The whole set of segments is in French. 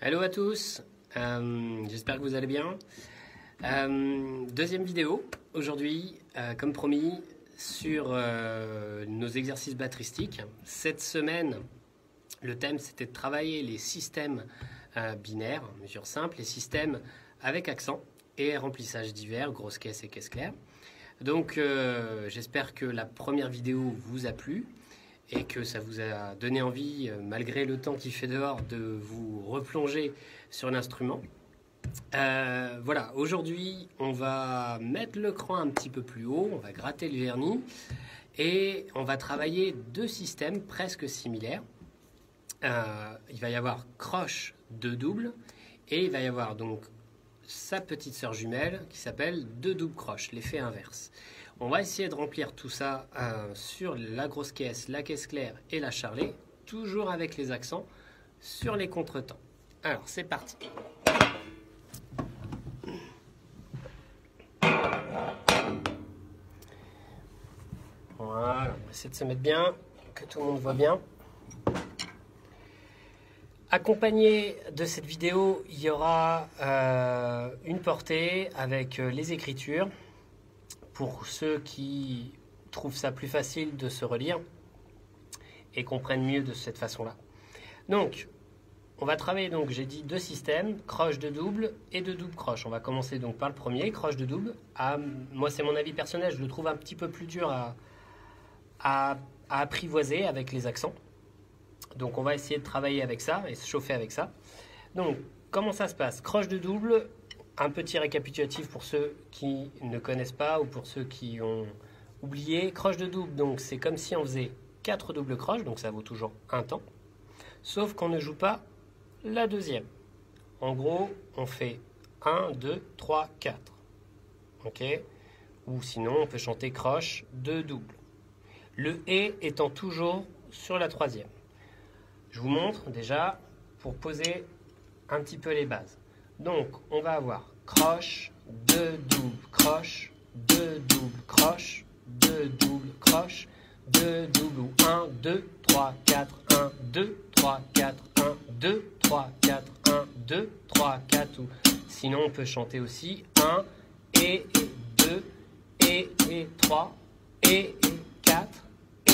Hello à tous, j'espère que vous allez bien. Deuxième vidéo aujourd'hui, comme promis, sur nos exercices batristiques. Cette semaine, le thème c'était de travailler les systèmes binaires, mesure simple, les systèmes avec accent et remplissage divers, grosse caisse et caisse claire. Donc j'espère que la première vidéo vous a plu et que ça vous a donné envie, malgré le temps qu'il fait dehors, de vous replonger sur l'instrument. Voilà, aujourd'hui, on va mettre le cran un petit peu plus haut, on va gratter le vernis et on va travailler deux systèmes presque similaires. Il va y avoir croche deux doubles et il va y avoir donc sa petite sœur jumelle qui s'appelle deux doubles croches, l'effet inverse. On va essayer de remplir tout ça sur la grosse caisse, la caisse claire et la charlet, toujours avec les accents sur les contretemps. Alors, c'est parti. Voilà, on va essayer de se mettre bien, que tout le monde voit bien. Accompagné de cette vidéo, il y aura une portée avec les écritures. Pour ceux qui trouvent ça plus facile de se relire et comprennent mieux de cette façon-là. Donc, on va travailler, donc j'ai dit deux systèmes, croche de double et de double croche. On va commencer donc par le premier, croche de double. Moi, c'est mon avis personnel, je le trouve un petit peu plus dur à apprivoiser avec les accents. Donc, on va essayer de travailler avec ça et se chauffer avec ça. Donc, comment ça se passe? Croche de double. Un petit récapitulatif pour ceux qui ne connaissent pas ou pour ceux qui ont oublié. Croche de double, donc c'est comme si on faisait 4 doubles croches, donc ça vaut toujours un temps. Sauf qu'on ne joue pas la deuxième. En gros, on fait 1, 2, 3, 4. Ok? Ou sinon, on peut chanter croche, 2 doubles. Le et étant toujours sur la troisième. Je vous montre déjà pour poser un petit peu les bases. Donc, on va avoir croche, 2 doubles croche, 2 doubles croche, 2 doubles croche, 2 doubles ou 1, 2, 3, 4, 1, 2, 3, 4, 1, 2, 3, 4, 1, 2, 3, 4. Ou sinon, on peut chanter aussi 1 et 2 et 3 et 4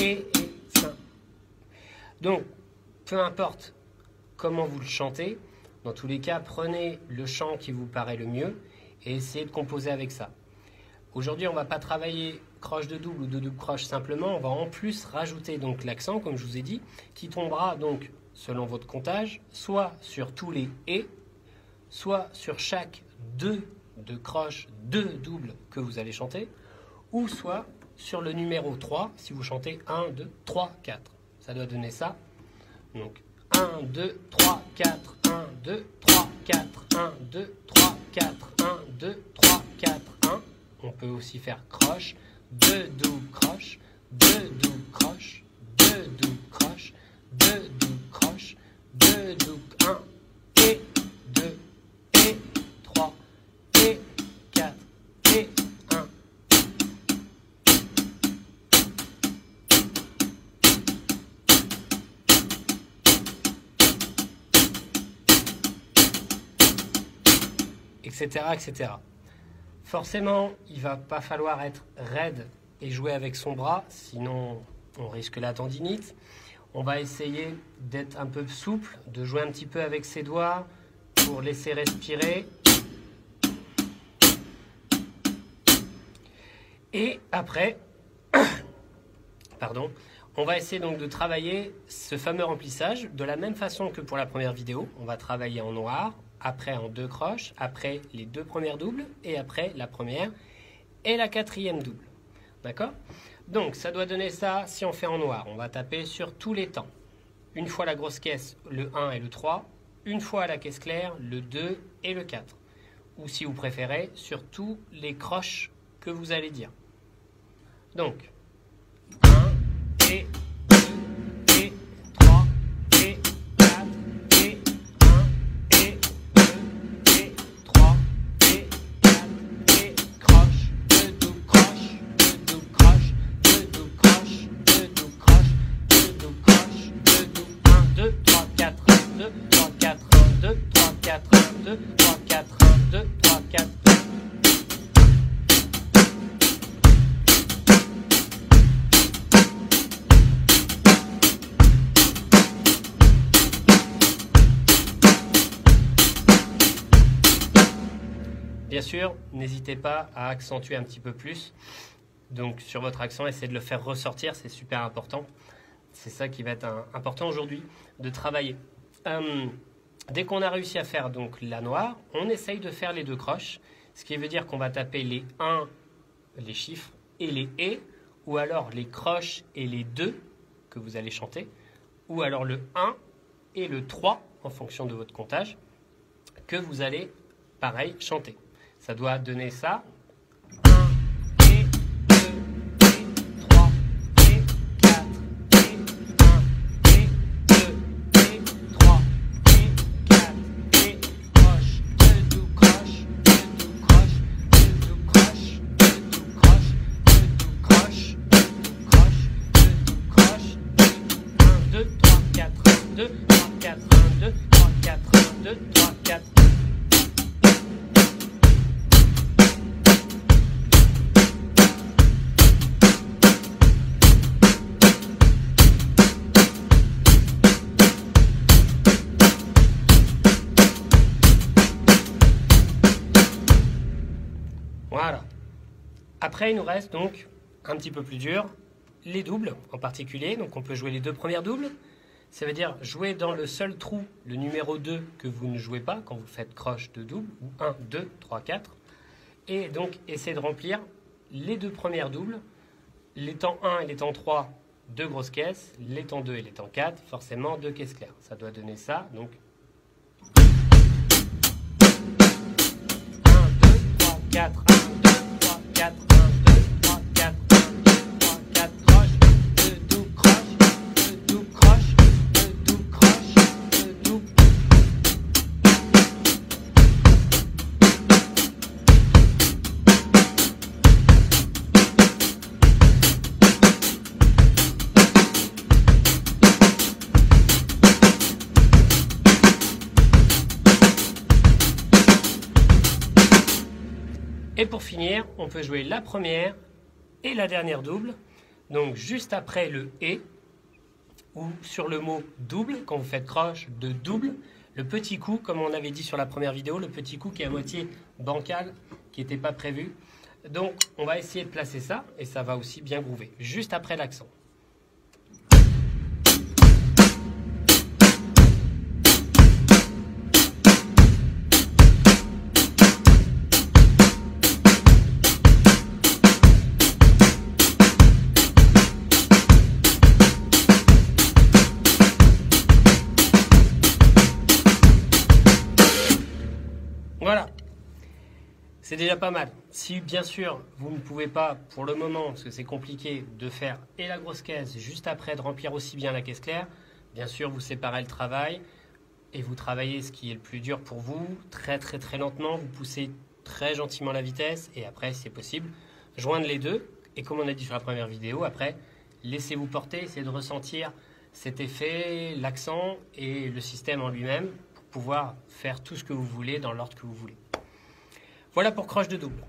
et 5. Donc, peu importe comment vous le chantez, dans tous les cas, prenez le chant qui vous paraît le mieux et essayez de composer avec ça. Aujourd'hui, on ne va pas travailler croche de double ou de double croche simplement, on va en plus rajouter donc l'accent, comme je vous ai dit, qui tombera donc, selon votre comptage, soit sur tous les et, soit sur chaque 2 de croche, 2 doubles que vous allez chanter, ou soit sur le numéro 3, si vous chantez 1, 2, 3, 4. Ça doit donner ça. Donc, 1, 2, 3, 4, 1, 2, 3, 4, 1, 2, 3, 4, 1, 2, 3, 4, 1. On peut aussi faire croche, 2 doubles croches, 2 doubles croches, 2 doubles croches, 2 doubles croches, 2 doubles, 1 et 2 et 3 et 4 et 1. Etc., etc. Forcément, il va pas falloir être raide et jouer avec son bras, sinon on risque la tendinite. On va essayer d'être un peu souple, de jouer un petit peu avec ses doigts pour laisser respirer. Et après, pardon, on va essayer donc de travailler ce fameux remplissage de la même façon que pour la première vidéo. On va travailler en noir, après en 2 croches, après les 2 premières doubles, et après la première et la 4e double. D'accord? Donc, ça doit donner ça si on fait en noir. On va taper sur tous les temps. Une fois la grosse caisse, le 1 et le 3. Une fois la caisse claire, le 2 et le 4. Ou si vous préférez, sur tous les croches que vous allez dire. Donc, 1 et 2 et 3 et 4 et 1 et 2 et 3 et 4 et croche, 2 doubles croches, 2 doubles croches, 2 doubles croches, 2 doubles croches, 2 doubles croches, 2 doubles 1, 2, 3, 4, 1, 2, 3, 4, 1, 2, 3, 4, 1, 2, 3, 4, 1, 2, 3, 4. Bien sûr, n'hésitez pas à accentuer un petit peu plus. Donc sur votre accent, essayez de le faire ressortir, c'est super important. C'est ça qui va être important aujourd'hui, de travailler. Dès qu'on a réussi à faire donc la noire, on essaye de faire les deux croches, ce qui veut dire qu'on va taper les 1, les chiffres, et les et, ou alors les croches et les 2 que vous allez chanter, ou alors le 1 et le 3 en fonction de votre comptage, que vous allez, pareil, chanter. Ça doit donner ça. 1 et 2 et 3 et 4 et 1 et 2 et 3 et 4 et croche, 2 doux croche, 2 doux croche, 2 doux croche, 2 doux croche, 2 doux croche, 2 doux croche, 2 doux croche, 1, 2, 3, 4, 1, 2, 3, 4, 1, 2, 3, 4, 1, 2, 3, 4. Voilà. Après, il nous reste donc un petit peu plus dur, les doubles en particulier. Donc on peut jouer les deux premières doubles. Ça veut dire jouer dans le seul trou, le numéro 2 que vous ne jouez pas quand vous faites croche de double, ou 1, 2, 3, 4. Et donc essayer de remplir les deux premières doubles, les temps 1 et les temps 3, deux grosses caisses, les temps 2 et les temps 4, forcément deux caisses claires. Ça doit donner ça, donc 1, 2, 3, 4, 1, 2, 3, 4, 1, 2, 3, 4, 1, 2, 3, 4, croche, 2 doux croche, 2 doux croche, 2 doux croche, 2 doux. Et pour finir, on peut jouer la première et la dernière double. Donc juste après le « et » ou sur le mot « double », quand vous faites croche de double, le petit coup, comme on avait dit sur la première vidéo, le petit coup qui est à moitié bancal, qui n'était pas prévu. Donc on va essayer de placer ça et ça va aussi bien groover, juste après l'accent. Voilà, c'est déjà pas mal. Si bien sûr vous ne pouvez pas pour le moment, parce que c'est compliqué de faire et la grosse caisse juste après, de remplir aussi bien la caisse claire, bien sûr vous séparez le travail et vous travaillez ce qui est le plus dur pour vous, très lentement, vous poussez très gentiment la vitesse et après si c'est possible, joindre les deux et comme on a dit sur la première vidéo, après laissez-vous porter, essayez de ressentir cet effet, l'accent et le système en lui-même, pouvoir faire tout ce que vous voulez dans l'ordre que vous voulez. Voilà pour croche de double.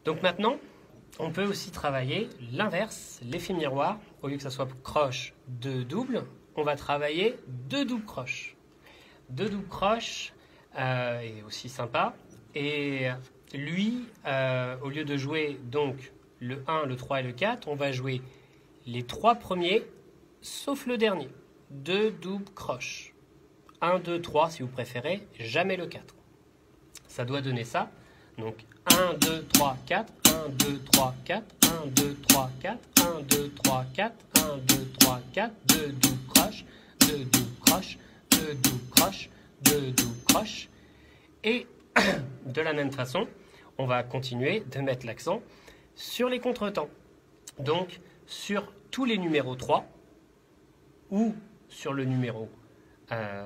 Donc maintenant, on peut aussi travailler l'inverse, l'effet miroir. Au lieu que ça soit croche de double, on va travailler deux doubles croches. Deux doubles croches est aussi sympa. Et lui, au lieu de jouer donc le 1, le 3 et le 4, on va jouer les trois premiers, sauf le dernier. Deux doubles croches. 1, 2, 3 si vous préférez, jamais le 4. Ça doit donner ça. Donc 1, 2, 3, 4, 1, 2, 3, 4, 1, 2, 3, 4, 1, 2, 3, 4, 1, 2, 3, 4, 2 doux croches, 2 doux croches, 2 doux croches, 2 doux croches. Et de la même façon, on va continuer de mettre l'accent sur les contretemps. Donc sur tous les numéros 3 ou sur le numéro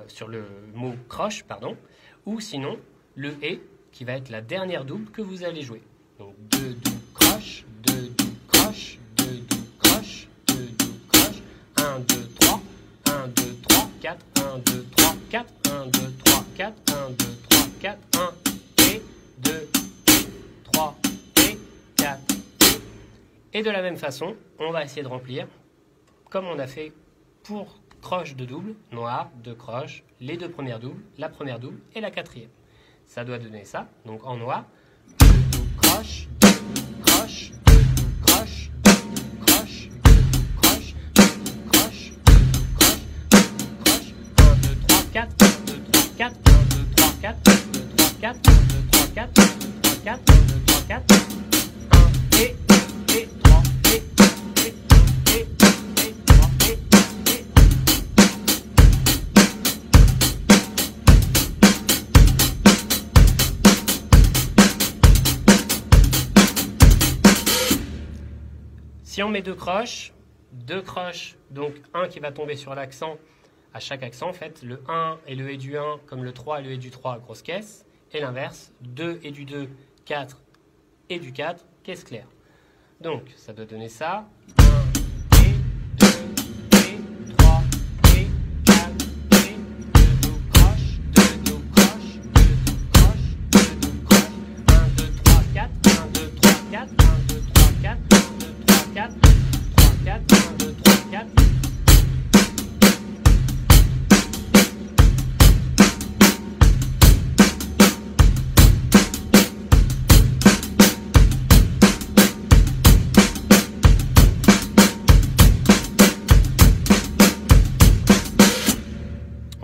sur le mot croche, pardon, ou sinon le et qui va être la dernière double que vous allez jouer. Donc 2 doux croche, 2 doux croche, 2 doux croche, 2 doux croche, 1, 2, 3, 1, 2, 3, 4, 1, 2, 3, 4, 1, 2, 3, 4, Et de la même façon, on va essayer de remplir comme on a fait pour croche de double, noir, 2 croches, les 2 premières doubles, la première double et la quatrième. Ça doit donner ça. Donc en noir, 2 doubles croches, 2 doubles croches, 2 doubles croches, 2 doubles croches, 2 doubles croches, 2 doubles croches, 2 doubles croches, 2 doubles croches, 1, 2, 3, 4, 1, 2, 3, 4, 1, 2, 3, 4, 1, 2, 3, 4, 1, 2, 3, 4, 1, 2, 3, 4, 1, 2, 3, 4, 1 et 2 et 3 et 2 et 1 et 2 et 3 et 1 et 2. Si on met 2 croches, donc un qui va tomber sur l'accent à chaque accent en fait, le 1 et le et du 1 comme le 3 et le et du 3 grosse caisse, et l'inverse, 2 et du 2, 4 et du 4, caisse claire. Donc ça doit donner ça, 1 et 2 et 3 et 4 et 2 doubles croches, 2 doubles croches, 2 doubles croches, 2 doubles croches, 1, 2, 3, 4, 1, 2, 3, 4, 1, 2, 3, 4, 1, 2, 3, 4, 3, 4, 1, 2, 3, 4.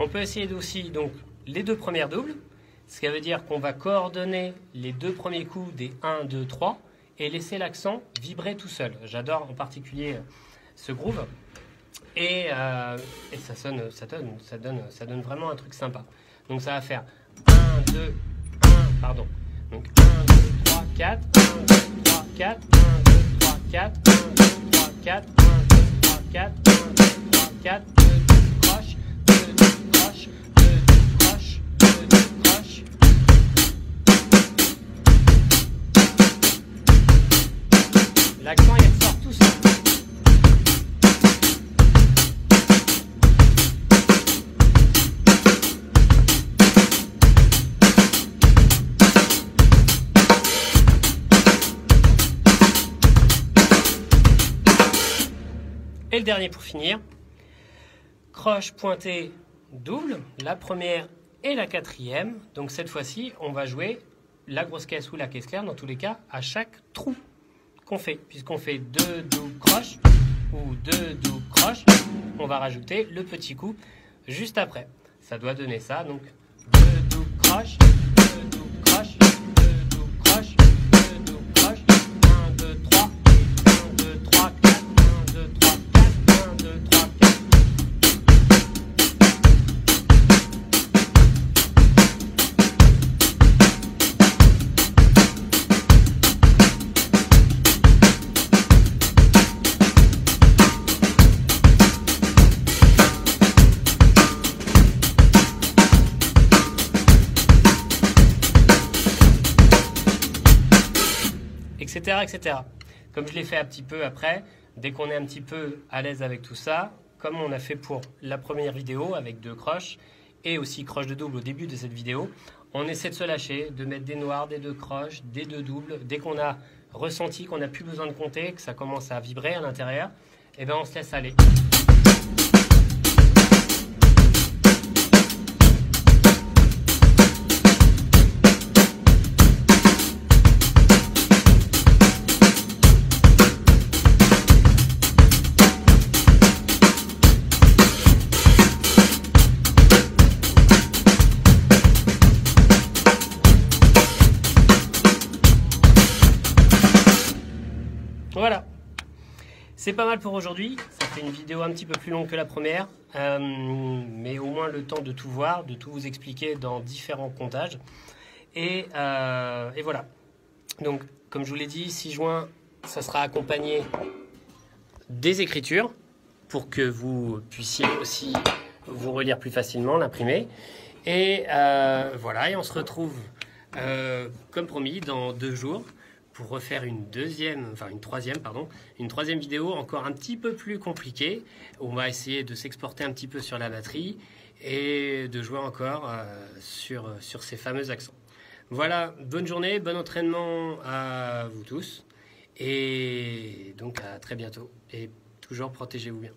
On peut essayer aussi donc les 2 premières doubles, ce qui veut dire qu'on va coordonner les 2 premiers coups des 1, 2, 3 et laisser l'accent vibrer tout seul. J'adore en particulier ce groove et ça donne vraiment un truc sympa. Donc ça va faire 1, 2, 1, pardon. Donc 1, 2, 3, 4, 1, 2, 3, 4, 1, 2, 3, 4, 1, 2, 3, 4, 1, 2, 3, 4, 1, 2, 3, 4, 2 doubles croches, 2 doubles croches, 2 doubles croches, 2 doubles croches. L'accent il ressort tout seul. Et le dernier pour finir, croche pointée double, la première et la quatrième. Donc cette fois-ci, on va jouer la grosse caisse ou la caisse claire, dans tous les cas, à chaque trou qu'on fait. Puisqu'on fait 2 doubles croches ou 2 doubles croches, on va rajouter le petit coup juste après. Ça doit donner ça, donc 2 doubles croches, 2 doubles croches, 2 doubles croches, 2 doubles croches, 1, 2, 3, 1, 2, 3, 4, 1, 2, 3, 4, 1, 2, 3, 4. Etc., etc. Comme je l'ai fait un petit peu après, dès qu'on est un petit peu à l'aise avec tout ça, comme on a fait pour la première vidéo avec 2 croches et aussi croche de double au début de cette vidéo, on essaie de se lâcher, de mettre des noirs, des 2 croches, des 2 doubles. Dès qu'on a ressenti qu'on n'a plus besoin de compter, que ça commence à vibrer à l'intérieur, et ben on se laisse aller. Voilà, c'est pas mal pour aujourd'hui. Ça fait une vidéo un petit peu plus longue que la première, mais au moins le temps de tout voir, de tout vous expliquer dans différents comptages. Et voilà. Donc, comme je vous l'ai dit, 6 juin, ça sera accompagné des écritures pour que vous puissiez aussi vous relire plus facilement, l'imprimer. Et voilà, et on se retrouve, comme promis, dans 2 jours. Pour refaire une troisième vidéo encore un petit peu plus compliquée. On va essayer de s'exporter un petit peu sur la batterie et de jouer encore sur ces fameux accents. Voilà, bonne journée, bon entraînement à vous tous Et donc à très bientôt. Et toujours protégez-vous bien.